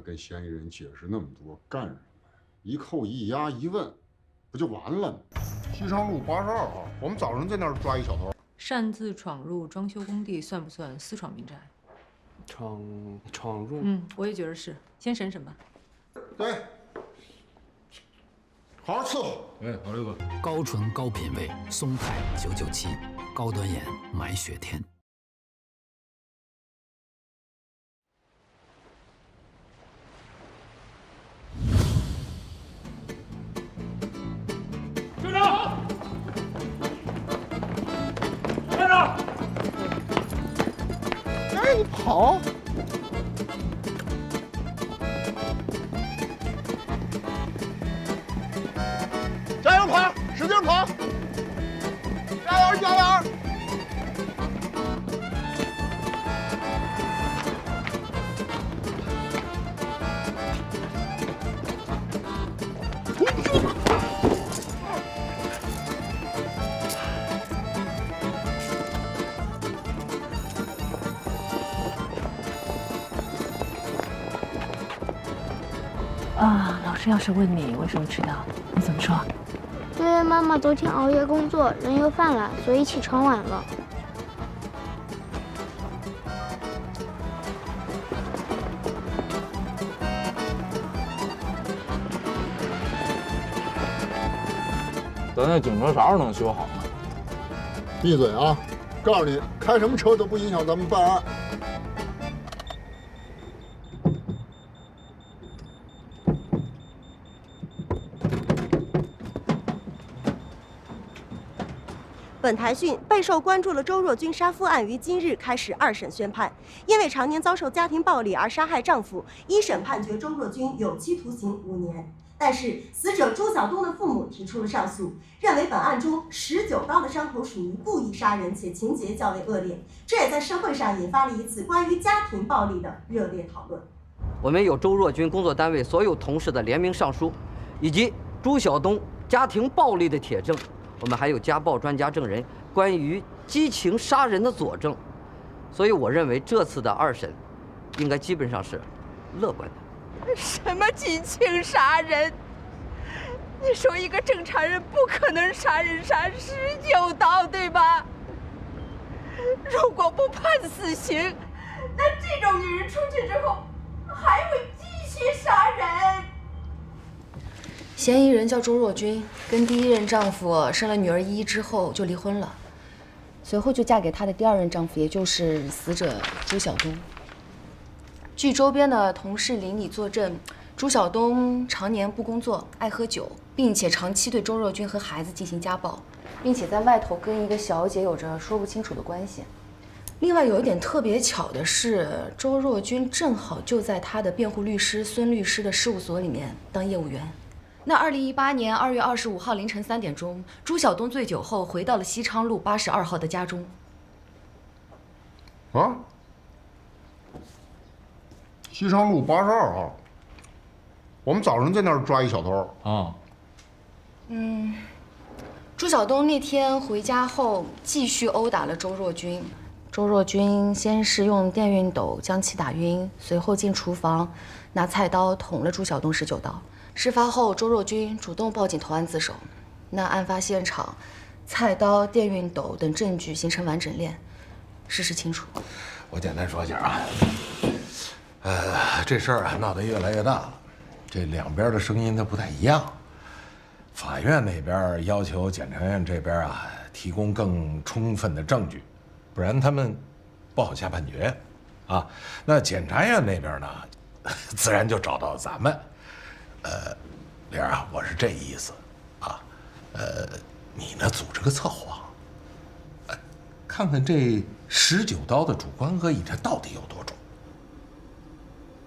跟嫌疑人解释那么多干什么呀？一扣一押一问，不就完了吗？西昌路82号，我们早上在那儿抓一小偷。擅自闯入装修工地算不算私闯民宅？闯入？我也觉得是。先审审吧。对，好好伺候。哎，好六哥。高纯高品位，松泰997，高端盐买雪天。站长！站长！哎，你跑！加油跑，使劲跑！加油加油！老师要是问你为什么迟到，你怎么说？因为妈妈昨天熬夜工作，人又犯懒，所以起床晚了。咱那警车啥时候能修好呢？闭嘴啊！告诉你，开什么车都不影响咱们办案。本台讯，备受关注的周若君杀夫案于今日开始二审宣判。因为常年遭受家庭暴力而杀害丈夫，一审判决周若君有期徒刑5年。但是，死者朱晓东的父母提出了上诉，认为本案中19刀的伤口属于故意杀人，且情节较为恶劣。这也在社会上引发了一次关于家庭暴力的热烈讨论。我们有周若君工作单位所有同事的联名上书，以及朱晓东家庭暴力的铁证。我们还有家暴专家证人关于激情杀人的佐证，所以我认为这次的二审应该基本上是乐观的。什么激情杀人？你说一个正常人不可能杀人杀19刀，对吧？如果不判死刑，那这种女人出去之后还会继续杀人。嫌疑人叫周若君，跟第一任丈夫生了女儿依依之后就离婚了，随后就嫁给她的第二任丈夫，也就是死者朱晓东。据周边的同事邻里作证，朱晓东常年不工作，爱喝酒，并且长期对周若君和孩子进行家暴，并且在外头跟一个小姐有着说不清楚的关系。另外有一点特别巧的是，周若君正好就在他的辩护律师孙律师的事务所里面当业务员。那2018年2月25号凌晨3点钟，朱晓东醉酒后回到了西昌路82号的家中。啊？西昌路82号，我们早上在那儿抓一小偷啊。朱晓东那天回家后继续殴打了周若君。周若君先是用电熨斗将其打晕，随后进厨房拿菜刀捅了朱晓东19刀。事发后，周若君主动报警投案自首。那案发现场，菜刀、电熨斗等证据形成完整链，事实清楚。我简单说一下啊，这事儿啊闹得越来越大了，这两边的声音它不太一样。法院那边要求检察院这边啊提供更充分的证据，不然他们不好下判决啊。那检察院那边呢，自然就找到咱们。玲儿啊，我是这意思啊，你呢组织个测谎，看看这19刀的主观恶意它到底有多重。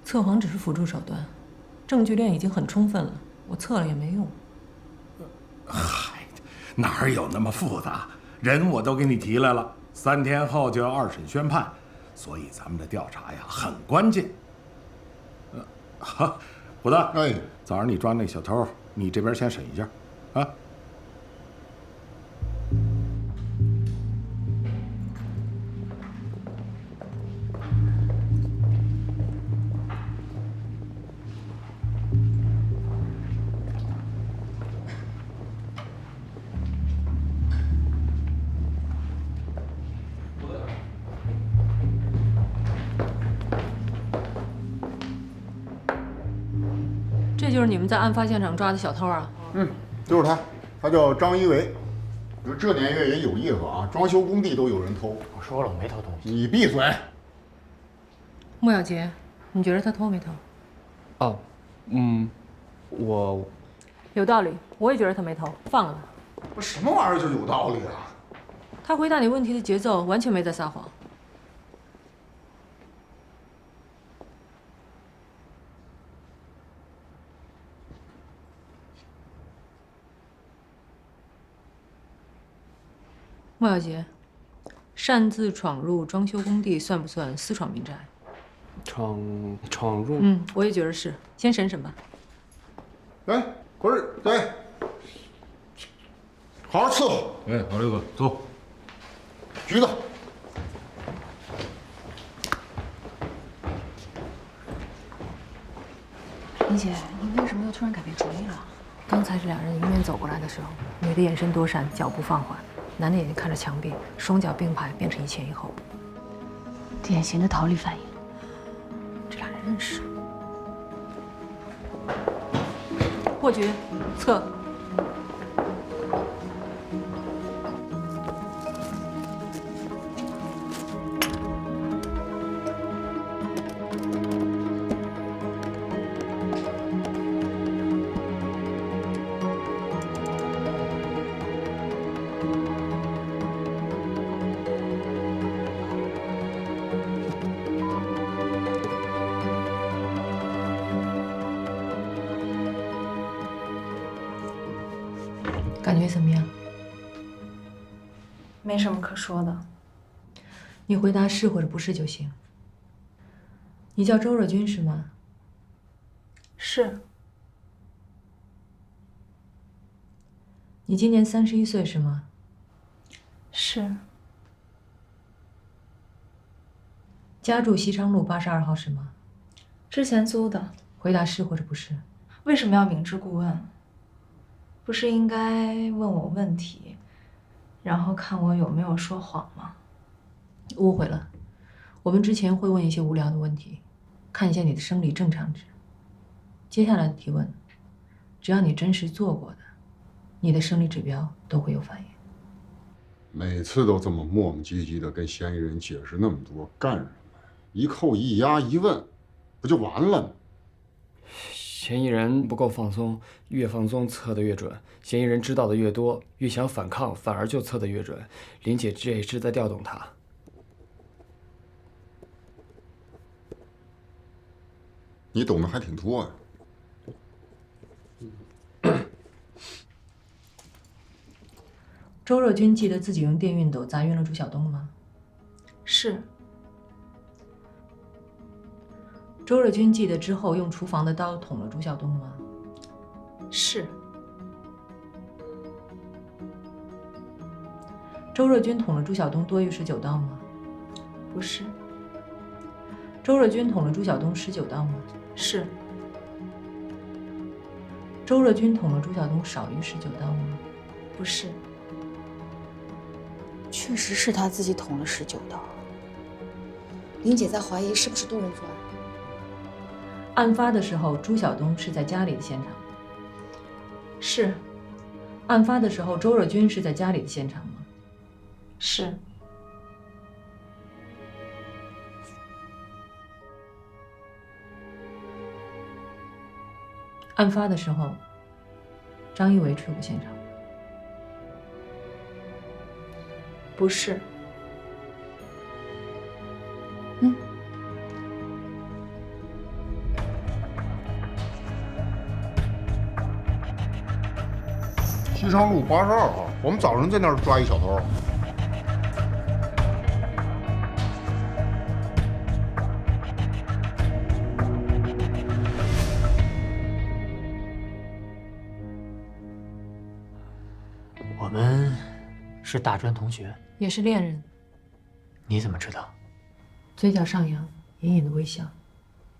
测谎只是辅助手段，证据链已经很充分了，我测了也没用。嗨，哪有那么复杂？人我都给你提来了，3天后就要2审宣判，所以咱们的调查呀很关键。哈，虎子，哎，早上你抓那小偷，你这边先审一下，啊。这就是你们在案发现场抓的小偷啊？就是他，他叫张一维。你说这年月也有意思啊，装修工地都有人偷。我说了，我没偷东西。你闭嘴！莫小杰，你觉得他偷没偷？哦，我有道理，我也觉得他没偷，放了吧。不，什么玩意儿就有道理啊？他回答你问题的节奏完全没在撒谎。莫小杰，擅自闯入装修工地算不算私闯民宅？闯入？我也觉得是。先审审吧。哎，不是，对，好好伺候。哎，老刘哥，走。橘子。林姐，你为什么又突然改变主意了？刚才这两人迎面走过来的时候，女的眼神躲闪，脚步放缓。男的眼睛看着墙壁，双脚并排，变成一前一后，典型的逃离反应。这俩人认识。破局，测。感觉怎么样？没什么可说的。你回答是或者不是就行。你叫周若君是吗？是。你今年31岁是吗？是。家住西昌路82号是吗？之前租的。回答是或者不是。为什么要明知故问？不是应该问我问题，然后看我有没有说谎吗？误会了，我们之前会问一些无聊的问题，看一下你的生理正常值。接下来的提问，只要你真实做过的，你的生理指标都会有反应。每次都这么磨磨唧唧的跟嫌疑人解释那么多，干什么呀？一扣一压一问，不就完了吗？嫌疑人不够放松，越放松测得越准；嫌疑人知道的越多，越想反抗，反而就测得越准。林姐这是在调动他。你懂得还挺多呀。周若君记得自己用电熨斗砸晕了朱晓东吗？是。周若君记得之后用厨房的刀捅了朱晓东吗？是。周若君捅了朱晓东多于19刀吗？不是。周若君捅了朱晓东19刀吗？是。周若君捅了朱晓东少于19刀吗？不是。确实是他自己捅了19刀。林姐在怀疑是不是多人作案。案发的时候，朱晓东是在家里的现场。是。案发的时候，周若君是在家里的现场吗？是。案发的时候，张一维去过现场。不是。西昌路82号，我们早上在那儿抓一小偷。我们是大专同学，也是恋人。你怎么知道？嘴角上扬，隐隐的微笑，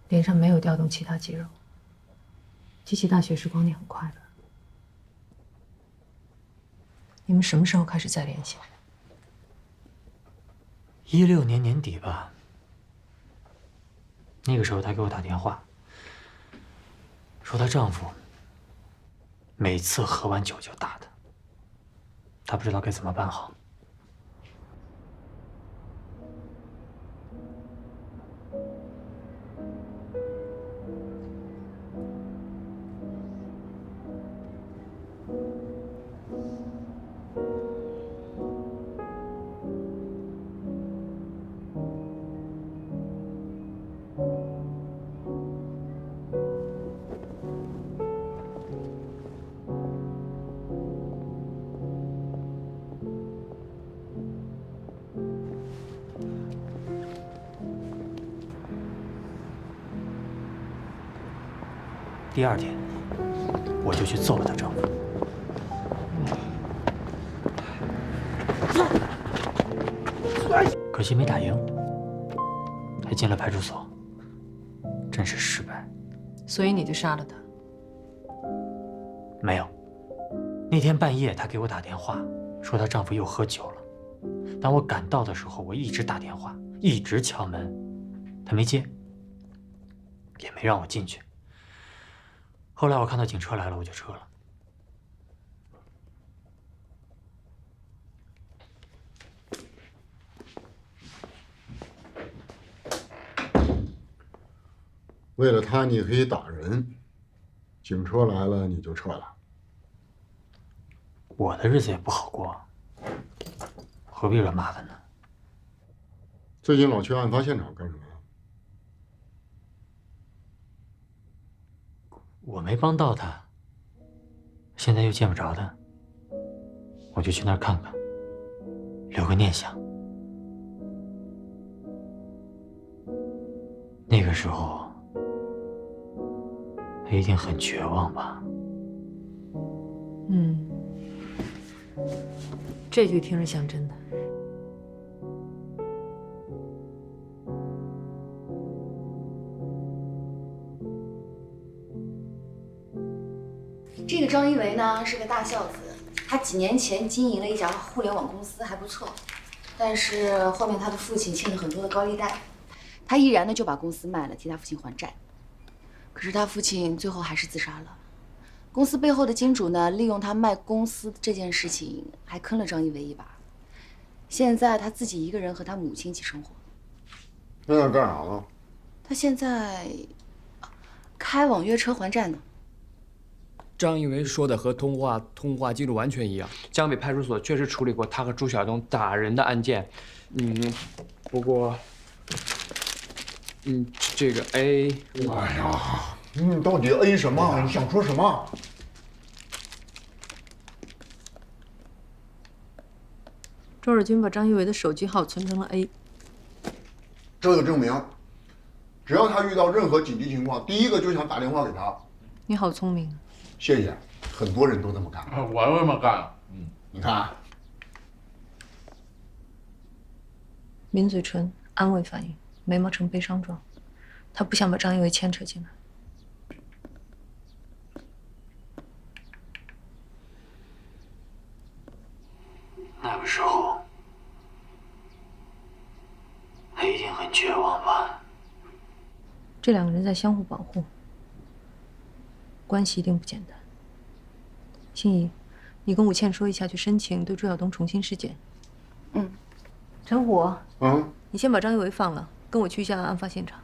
脸上没有调动其他肌肉。记起大学时光，你很快乐。你们什么时候开始再联系？16年年底吧。那个时候她给我打电话，说她丈夫每次喝完酒就打她，她不知道该怎么办好。第2天，我就去揍了她丈夫。可惜没打赢，还进了派出所，真是失败。所以你就杀了他？没有。那天半夜，她给我打电话，说她丈夫又喝酒了。当我赶到的时候，我一直打电话，一直敲门，她没接，也没让我进去。后来我看到警车来了，我就撤了。为了他，你可以打人；警车来了，你就撤了。我的日子也不好过，何必惹麻烦呢？最近老去案发现场干什么？我没帮到他，现在又见不着他，我就去那儿看看，留个念想。那个时候，他一定很绝望吧？这句听着像真的。张一维呢是个大孝子，他几年前经营了一家互联网公司，还不错。但是后面他的父亲欠了很多的高利贷，他毅然的就把公司卖了，替他父亲还债。可是他父亲最后还是自杀了。公司背后的金主呢，利用他卖公司这件事情，还坑了张一维一把。现在他自己一个人和他母亲一起生活。那要干啥呢？他现在开网约车还债呢。张一维说的和通话记录完全一样。江北派出所确实处理过他和朱晓东打人的案件，不过，这个 A， 哎呀，你到底 A 什么？你想说什么？周日军把张一维的手机号存成了 A， 这就证明，只要他遇到任何紧急情况，第一个就想打电话给他。你好聪明。谢谢，很多人都这么干。我也这么干。你看，抿嘴唇，安慰反应，眉毛呈悲伤状。他不想把张一维牵扯进来。那个时候，他一定很绝望吧？这两个人在相互保护，关系一定不简单。心怡，你跟武倩说一下，去申请对朱晓东重新尸检。陈虎，你先把张一维放了，跟我去一下案发现场。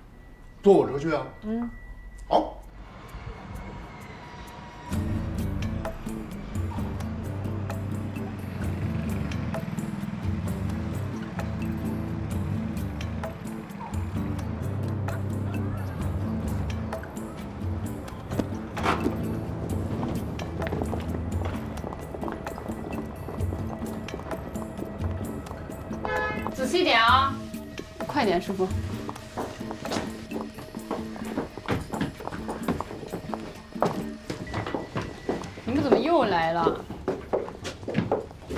坐我车去啊？好。仔细点啊，快点，师傅。你们怎么又来了？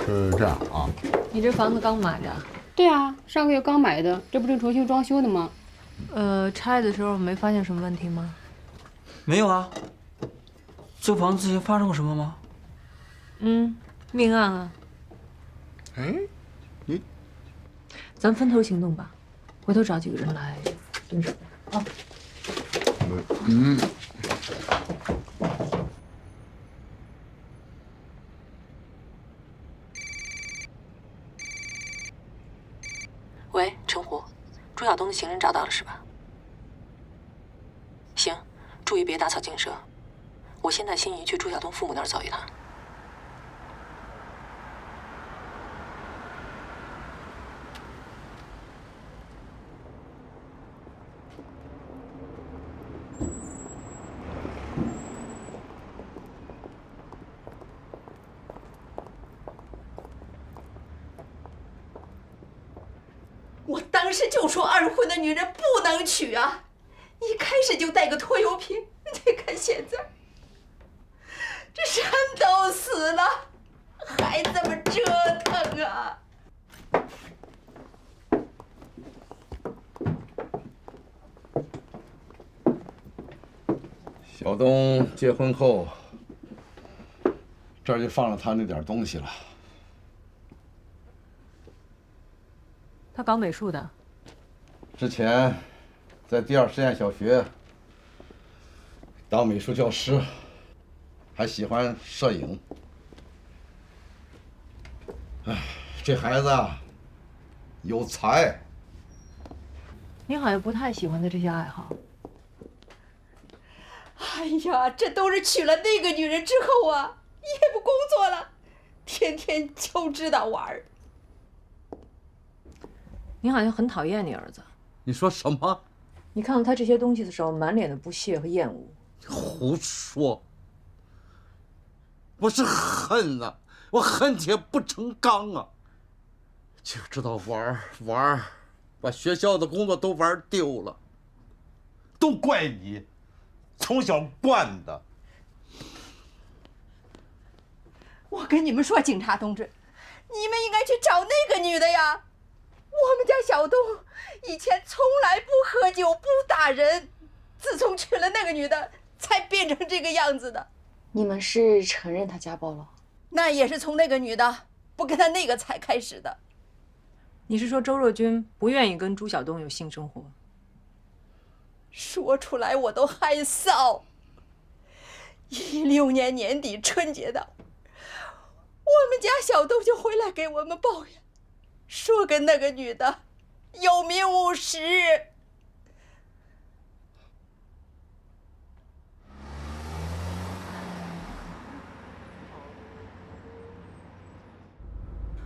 是这样啊。你这房子刚买的？对啊，上个月刚买的，这不正重新装修的吗？拆的时候没发现什么问题吗？没有啊。这房子之前发生过什么吗？命案啊。哎，你，咱分头行动吧，回头找几个人来蹲守啊。喂，陈虎，朱晓东的行人找到了是吧？行，注意别打草惊蛇。我先带心怡去朱晓东父母那儿走一趟。我当时就说二婚的女人不能娶啊！一开始就带个拖油瓶，你看现在，这人都死了，还这么折腾啊！小东结婚后，这儿就放了他那点东西了。他搞美术的，之前在第二实验小学当美术教师，还喜欢摄影。哎，这孩子啊，有才。你好像不太喜欢他这些爱好。哎呀，这都是娶了那个女人之后啊，也不工作了，天天就知道玩儿。你好像很讨厌你儿子。你说什么？你看到他这些东西的时候，满脸的不屑和厌恶。胡说！我是恨呐，我恨铁不成钢啊！就知道玩，把学校的工作都玩丢了，都怪你，从小惯的。我跟你们说，警察同志，你们应该去找那个女的呀。我们家小东以前从来不喝酒不打人，自从娶了那个女的才变成这个样子的。你们是承认他家暴了？那也是从那个女的不跟他那个才开始的。你是说周若君不愿意跟朱晓东有性生活？说出来我都害臊。16年年底春节档，我们家小东就回来给我们抱怨，说跟那个女的有名无实。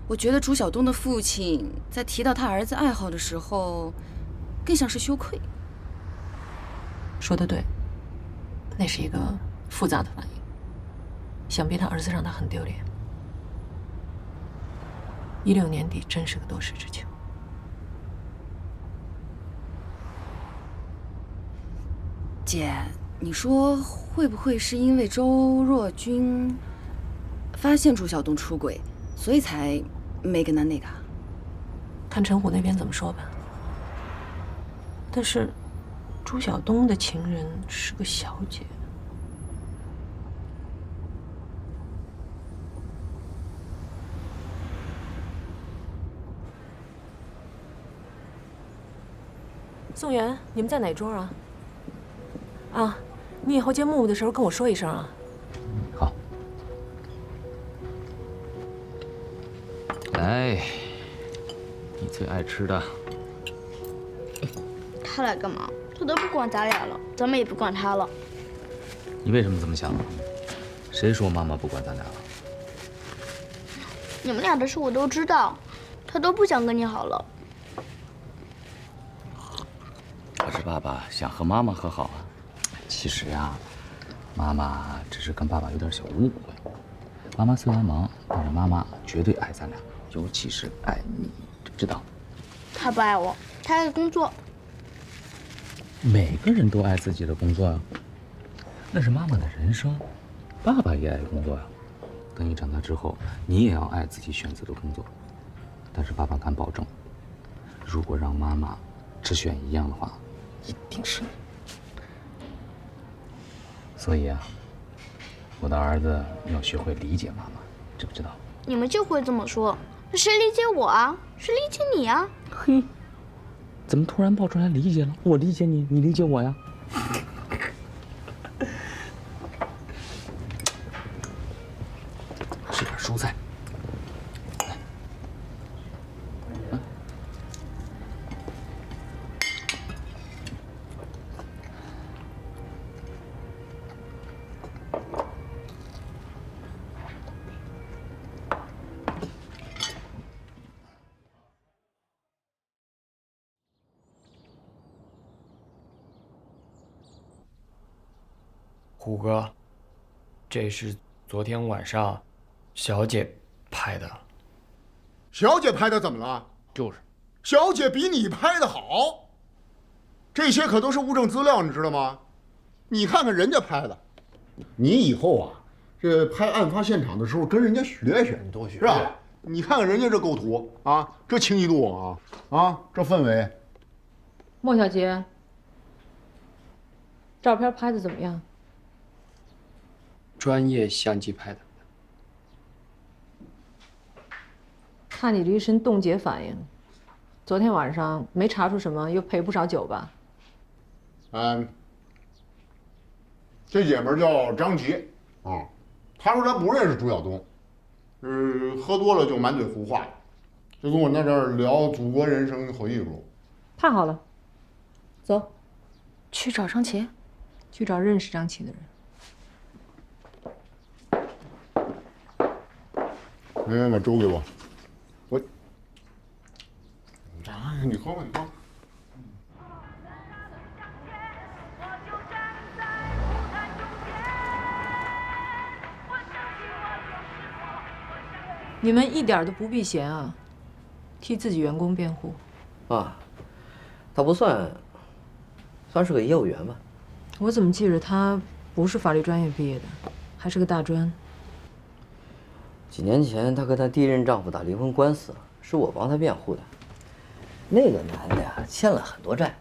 我觉得朱晓东的父亲在提到他儿子爱好的时候，更像是羞愧。说得对，那是一个复杂的反应。想必他儿子让他很丢脸。16年底真是个多事之秋。姐，你说会不会是因为周若君发现朱晓东出轨，所以才没跟他那个？看陈虎那边怎么说吧。但是朱晓东的情人是个小姐。宋元，你们在哪桌啊？啊，你以后见木木的时候跟我说一声啊。好。来，你最爱吃的。他来干嘛？他都不管咱俩了，咱们也不管他了。你为什么这么想？谁说妈妈不管咱俩了？你们俩的事我都知道，他都不想跟你好了。可是爸爸想和妈妈和好啊。其实呀，妈妈只是跟爸爸有点小误会。妈妈虽然忙，但是妈妈绝对爱咱俩，尤其是爱你，知不知道？他不爱我，他爱工作。每个人都爱自己的工作呀，那是妈妈的人生。爸爸也爱工作呀。等你长大之后，你也要爱自己选择的工作。但是爸爸敢保证，如果让妈妈只选一样的话，一定是你。所以啊，我的儿子要学会理解妈妈，知不知道？你们就会这么说，谁理解我啊？谁理解你啊？嘿，怎么突然爆出来理解了？我理解你，你理解我呀？吃点蔬菜。虎哥，这是昨天晚上小姐拍的。小姐拍的怎么了？就是，小姐比你拍的好。这些可都是物证资料，你知道吗？你看看人家拍的，你以后啊，这拍案发现场的时候跟人家学学，你多学是吧？你看看人家这构图啊，这清晰度啊，这氛围。莫小姐，照片拍的怎么样？专业相机拍的。看你这一身冻结反应，昨天晚上没查出什么，又陪不少酒吧？这姐们叫张琪啊，她说她不认识朱晓东，喝多了就满嘴胡话，就跟我那这儿聊祖国人生回忆录。太好了，走，去找张琪，去找认识张琪的人。来，把粥给我。你喝吧，你喝。你们一点都不避嫌啊，替自己员工辩护。啊，他不算是个业务员吧？我怎么记着他不是法律专业毕业的，还是个大专？几年前，她跟她第一任丈夫打离婚官司，是我帮她辩护的。那个男的呀，欠了很多债，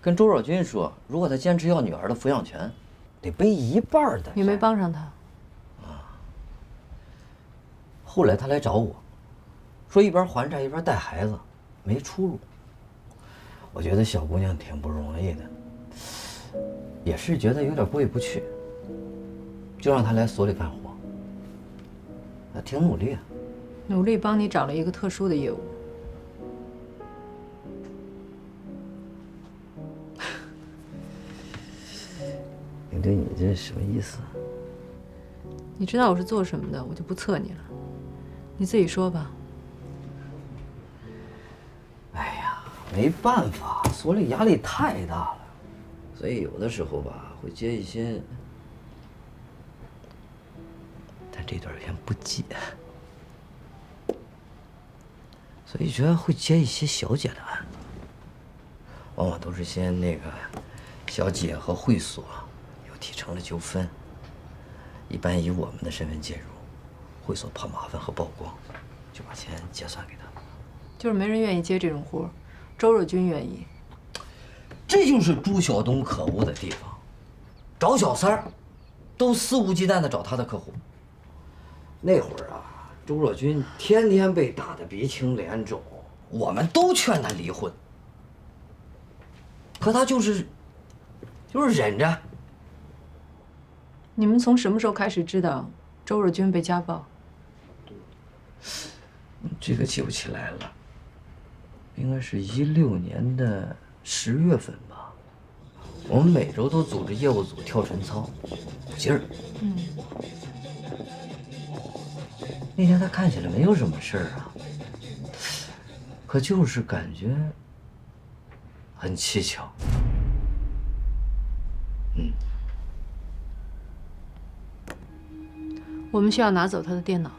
跟周若君说，如果他坚持要女儿的抚养权，得背一半的债。你没帮上他，后来他来找我，说一边还债一边带孩子，没出路。我觉得小姑娘挺不容易的，也是觉得有点过意不去，就让她来所里干活。她挺努力啊，努力帮你找了一个特殊的业务。领队，你这什么意思？你知道我是做什么的，我就不测你了。你自己说吧。哎呀，没办法，所里压力太大了，所以有的时候吧会接一些，但这段先不接，所以主要会接一些小姐的案子，往往都是先那个小姐和会所有提成的纠纷，一般以我们的身份介入，会所怕麻烦和曝光，就把钱结算给他们。就是没人愿意接这种活，周若君愿意。这就是朱晓东可恶的地方，找小三儿，都肆无忌惮地找他的客户。那会儿啊，周若君天天被打得鼻青脸肿，我们都劝他离婚，可他就是忍着。你们从什么时候开始知道周若君被家暴？这个记不起来了，应该是16年的10月份吧。我们每周都组织业务组跳晨操，鼓劲儿。那天他看起来没有什么事儿啊，可就是感觉很蹊跷。我们需要拿走他的电脑。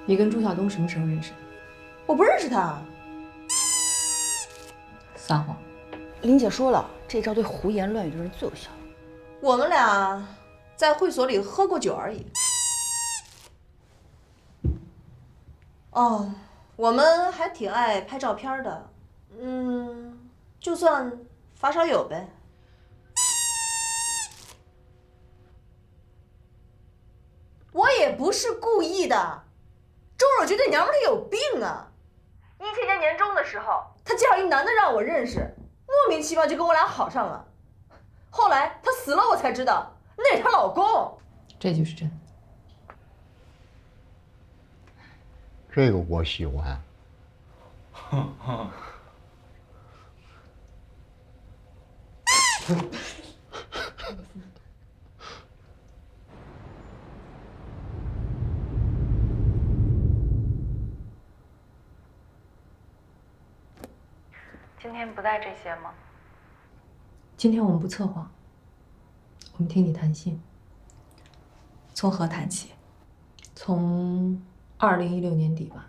你跟朱晓东什么时候认识的？我不认识他。撒谎。林姐说了，这招对胡言乱语的人最有效。我们俩在会所里喝过酒而已。哦，我们还挺爱拍照片的，就算发烧友呗。我也不是故意的，周若君这娘们儿她有病啊！17年年中的时候，她介绍一男的让我认识，莫名其妙就跟我俩好上了。后来她死了，我才知道那是她老公。这就是真的。这个我喜欢。今天不带这些吗？今天我们不策划，我们听你谈心。从何谈起？从2016年底吧。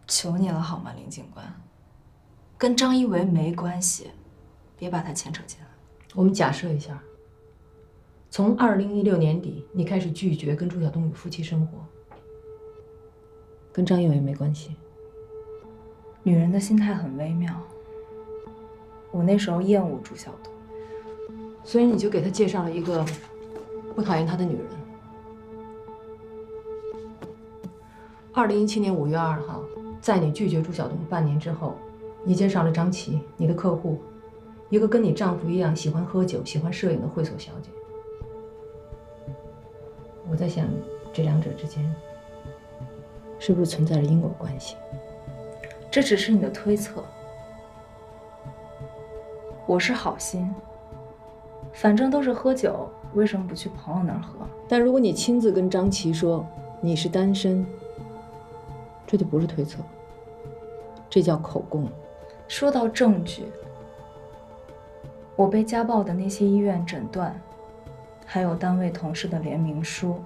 求你了好吗，林警官？跟张一维没关系，别把他牵扯进来。我们假设一下，从2016年底你开始拒绝跟朱晓东有夫妻生活，跟张一维没关系。女人的心态很微妙，我那时候厌恶朱晓东，所以你就给他介绍了一个不讨厌他的女人。2017年5月2号，在你拒绝朱晓东半年之后，你介绍了张琪，你的客户，一个跟你丈夫一样喜欢喝酒、喜欢摄影的会所小姐。我在想，这两者之间是不是存在着因果关系？这只是你的推测。我是好心，反正都是喝酒，为什么不去朋友那儿喝？但如果你亲自跟张琪说你是单身，这就不是推测，这叫口供。说到证据，我被家暴的那些医院诊断，还有单位同事的联名书，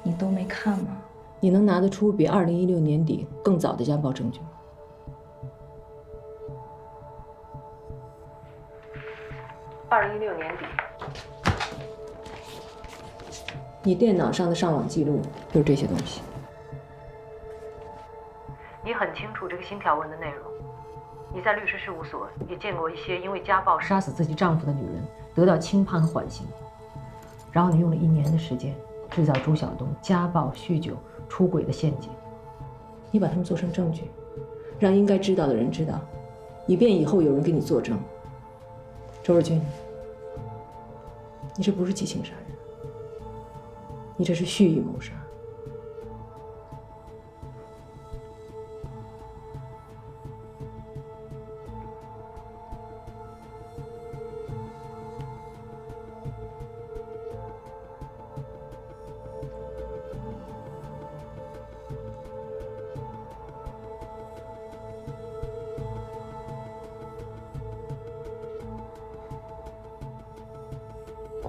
你都没看吗？你能拿得出比2016年底更早的家暴证据吗？2016年底，你电脑上的上网记录就是这些东西。你很清楚这个新条文的内容，你在律师事务所也见过一些因为家暴杀死自己丈夫的女人得到轻判和缓刑，然后你用了1年的时间制造朱晓东家暴、酗酒、出轨的陷阱，你把他们做成证据，让应该知道的人知道，以便以后有人给你作证。周日军，你这不是激情杀人，你这是蓄意谋杀。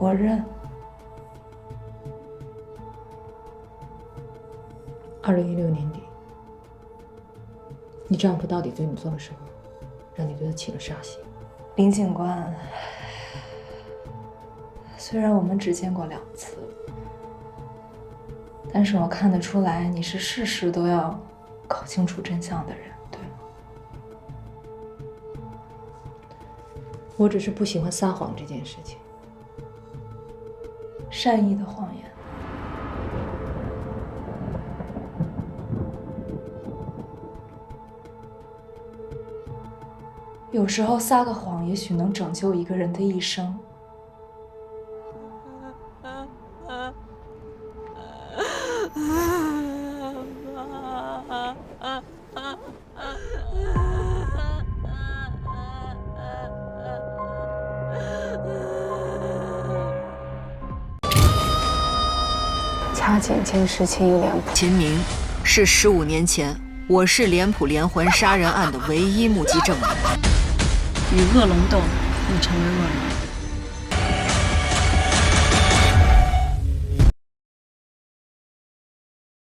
我认。2016年底，你丈夫到底对你做了什么，让你对他起了杀心？林警官，虽然我们只见过2次，但是我看得出来你是事事都要搞清楚真相的人，对吗？我只是不喜欢撒谎这件事情。善意的谎言，有时候撒个谎，也许能拯救一个人的一生。掐紧监视器一脸谱。秦明是15年前我市脸谱连环杀人案的唯一目击证人。与恶龙斗，你成为恶龙。